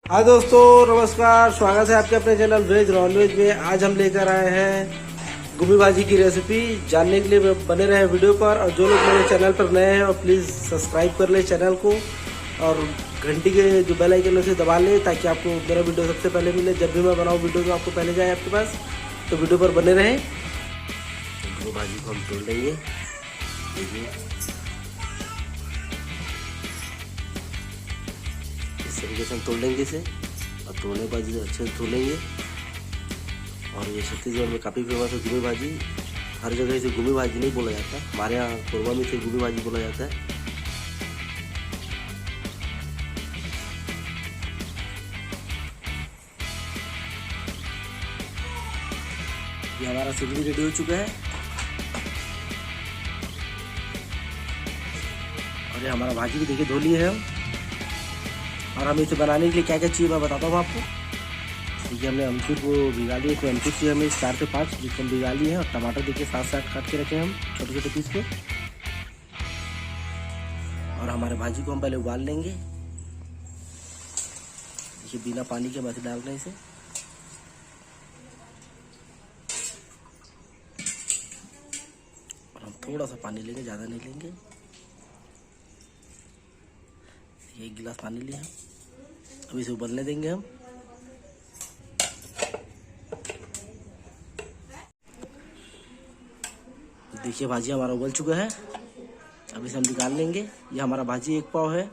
हाँ दोस्तों, नमस्कार। स्वागत है आपके अपने चैनल वेज नॉनवेज में। आज हम लेकर आए हैं गोभी भाजी की रेसिपी। जानने के लिए बने रहे वीडियो पर, और जो लोग मेरे चैनल पर नए हैं और प्लीज़ सब्सक्राइब कर ले चैनल को, और घंटी के जो बेल आइकन उसे दबा ले, ताकि आपको मेरा वीडियो सबसे पहले मिले। जब भी मैं बनाऊँ वीडियो तो आपको पहले जाए आपके पास, तो वीडियो पर बने रहें। गोभी भाजी को हम तोड़ लेंगे। देखिए इस तरीके से हम तोड़ लेंगे इसे, और तोड़ने के बाद इसे अच्छे से धो लेंगे। और ये छत्तीसगढ़ में काफ़ी फेमस है गोभी भाजी। हर जगह इसे गोभी भाजी नहीं बोला जाता, हमारे यहाँ कोरबा में इसे गोभी भाजी बोला जाता है। ये हमारा सब्जी रेडी हो चुका है, और ये हमारा भाजी भी देखिए धो लिए है हम। और हमें इसे बनाने के लिए क्या क्या चाहिए मैं बताता हूँ आपको। देखिए हमने अमचूर को भिगा लिए, तो अमचूर चाहिए हमें 4 से 5 जिसको हम भिगा लिए हैं। और टमाटर देखिए 7-7 काट के रखे हैं हम छोटे छोटे पीस पे। और हमारे भाजी को हम पहले उबाल लेंगे। देखिए बिना पानी के हम ऐसे डाल रहे हैं इसे। और हम थोड़ा सा पानी लेंगे, ज़्यादा नहीं लेंगे। 1 गिलास पानी लिया। अब इसे उबलने देंगे हम। देखिए भाजी हमारा उबल चुका है, अब इसे हम निकाल लेंगे। ये हमारा भाजी 1 पाव है।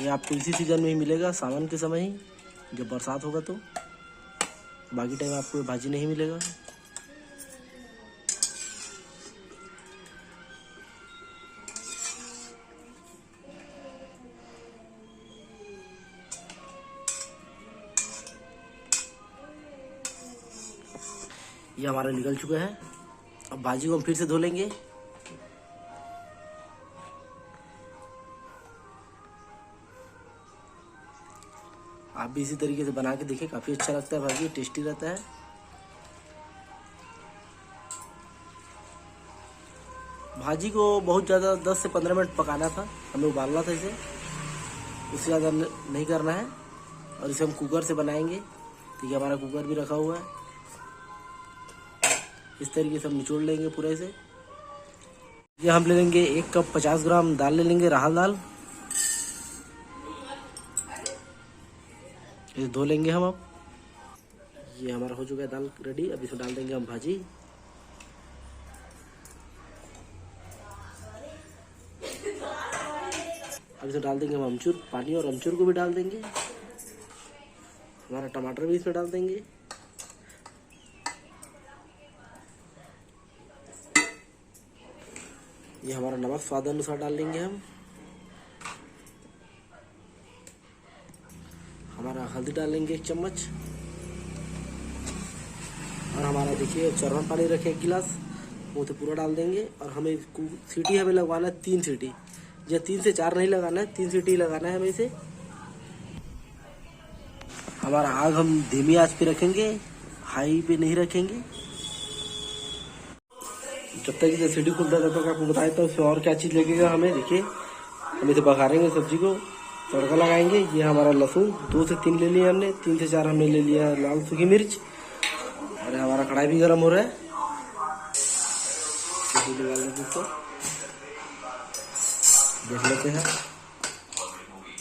ये आपको इसी सीजन में ही मिलेगा, सावन के समय ही, जब बरसात होगा तो। बाकी टाइम आपको भाजी नहीं मिलेगा। ये हमारा निकल चुका है। अब भाजी को हम फिर से धो लेंगे। आप भी इसी तरीके से बना के देखिए, काफ़ी अच्छा लगता है भाजी, टेस्टी रहता है। भाजी को बहुत ज़्यादा 10 से 15 मिनट पकाना था, हमें उबालना था इसे, उससे ज़्यादा नहीं करना है। और इसे हम कुकर से बनाएंगे। ठीक है, हमारा कुकर भी रखा हुआ है। इस तरीके से हम निचोड़ लेंगे पूरे इसे। ये हम ले लेंगे 1 कप 50 ग्राम दाल ले लेंगे, राहल दाल। इसे धो लेंगे हम। अब ये हमारा हो चुका है दाल रेडी। अब इसमें डाल देंगे हम भाजी। अब इसमें डाल देंगे हम अमचूर पानी, और अमचूर को भी डाल देंगे। हमारा टमाटर भी इसमें डाल देंगे। ये हमारा नमक स्वाद अनुसार डाल लेंगे हम। हमारा हल्दी डाल लेंगे 1 चम्मच। और हमारा देखिए चरवन पानी रखे 1 गिलास, वो तो पूरा डाल देंगे। और हमें सीटी हमें लगवाना है 3 सीटी, या 3 से 4 नहीं लगाना है, 3 सीटी लगाना है हमें इसे। हमारा आग हम धीमी आंच पे रखेंगे, हाई पे नहीं रखेंगे। जब तक इसे सीटी खुलता है तब तक आपको बताया था उसमें और क्या चीज़ लगेगा हमें। देखिए हम इसे पकाएंगे, सब्जी को तड़का लगाएंगे। ये हमारा लहसुन 2 से 3 ले लिया हमने, 3 से 4 हमने ले लिया लाल सूखी मिर्च। और हमारा कढ़ाई भी गर्म हो रहा है, देख लेते हैं।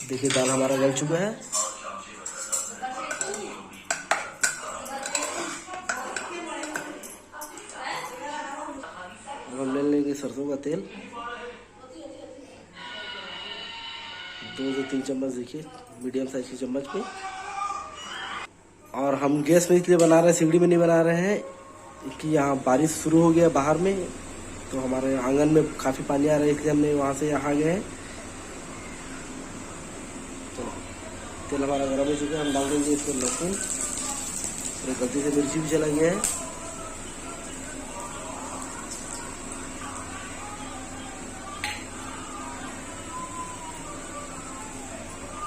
देखिए दाल हमारा गल चुका है। हम ले लेंगे सरसों का तेल, 2 से 3 चम्मच, देखिए मीडियम साइज की चम्मच पे। और हम गैस में इसलिए बना रहे हैं, सिगड़ी में नहीं बना रहे हैं, कि यहाँ बारिश शुरू हो गया बाहर में, तो हमारे आंगन में काफ़ी पानी आ रहा है, इसलिए हमने वहाँ से यहाँ गए हैं। तो तेल हमारा गर्म हो चुका है। हम डाल देंगे इसमें लहसुन, और गलती से मिर्ची भी चला गया है।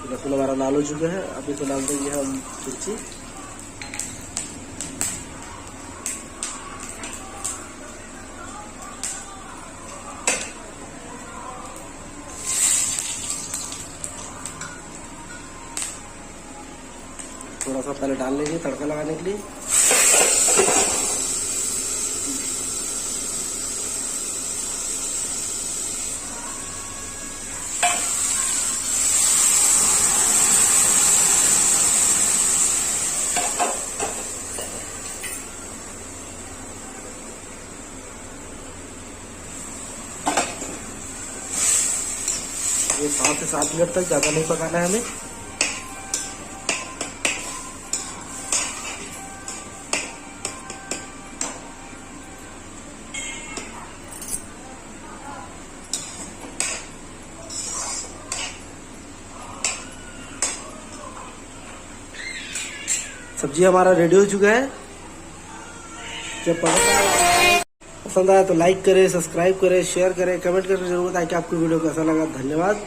लहसुन हमारा लाल हो चुका है। अब इसमें डाल देंगे हम मिर्ची। थोड़ा सा पहले डाल लेंगे तड़का लगाने के लिए। ये 5 से 7 मिनट तक, ज़्यादा नहीं पकाना है हमें। सब्जी हमारा रेडी हो चुका है। जब पसंद आया तो लाइक करें, सब्सक्राइब करें, शेयर करें, कमेंट करके जरूर बताएं कि आपको वीडियो कैसा लगा। धन्यवाद।